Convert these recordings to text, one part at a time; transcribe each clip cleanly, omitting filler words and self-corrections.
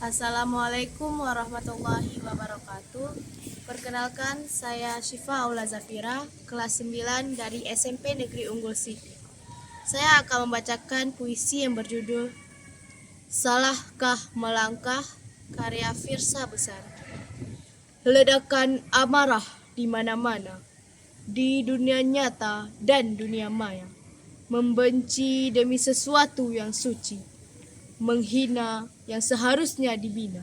Assalamualaikum warahmatullahi wabarakatuh. Perkenalkan, saya Syifa Aula Zafira, kelas 9 dari SMP Negeri Unggul Siti. Saya akan membacakan puisi yang berjudul Salahkah Melangkah, karya Firsa Besar. Ledakan amarah di mana-mana, di dunia nyata dan dunia maya. Membenci demi sesuatu yang suci, menghina yang seharusnya dibina.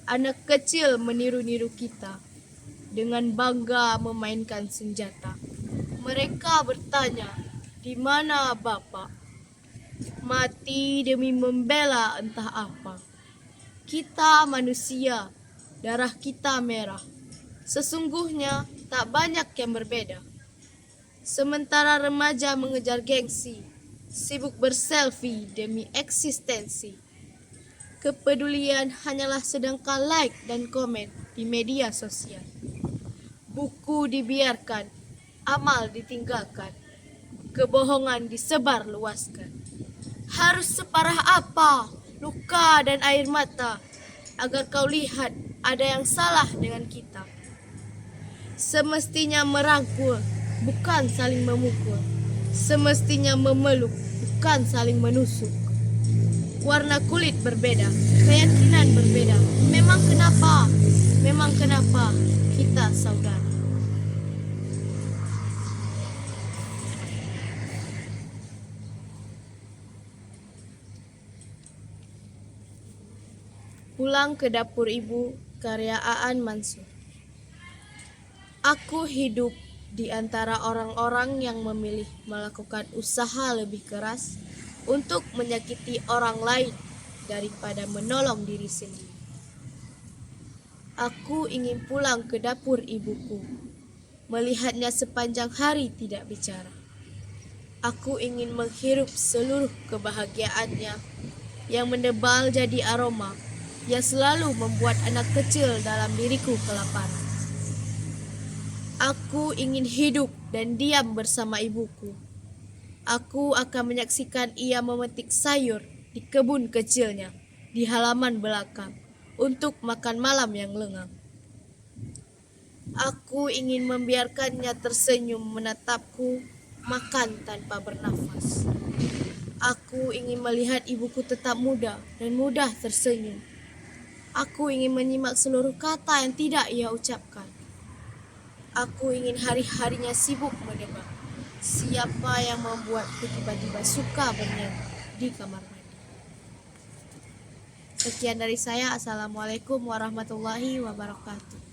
Anak kecil meniru-niru kita, dengan bangga memainkan senjata. Mereka bertanya, di mana Bapak? Mati demi membela entah apa. Kita manusia, darah kita merah. Sesungguhnya tak banyak yang berbeda. Sementara remaja mengejar gengsi, sibuk berselfie demi eksistensi. Kepedulian hanyalah sedangkan like dan komen di media sosial. Buku dibiarkan, amal ditinggalkan, kebohongan disebar luaskan. Harus separah apa luka dan air mata agar kau lihat ada yang salah dengan kita? Semestinya merangkul, bukan saling memukul. Semestinya memeluk, bukan saling menusuk. Warna kulit berbeda, keyakinan berbeda. Memang kenapa kita saudara? Pulang ke dapur ibu, karya Aan Mansur. Aku hidup di antara orang-orang yang memilih melakukan usaha lebih keras untuk menyakiti orang lain daripada menolong diri sendiri. Aku ingin pulang ke dapur ibuku, melihatnya sepanjang hari tidak bicara. Aku ingin menghirup seluruh kebahagiaannya yang menebal jadi aroma yang selalu membuat anak kecil dalam diriku kelaparan. Aku ingin hidup dan diam bersama ibuku. Aku akan menyaksikan ia memetik sayur di kebun kecilnya di halaman belakang untuk makan malam yang lengang. Aku ingin membiarkannya tersenyum menatapku makan tanpa bernafas. Aku ingin melihat ibuku tetap muda dan mudah tersenyum. Aku ingin menyimak seluruh kata yang tidak ia ucapkan. Aku ingin hari-harinya sibuk menebak siapa yang membuatku tiba-tiba suka bernyanyi di kamar mandi. Sekian dari saya. Assalamualaikum warahmatullahi wabarakatuh.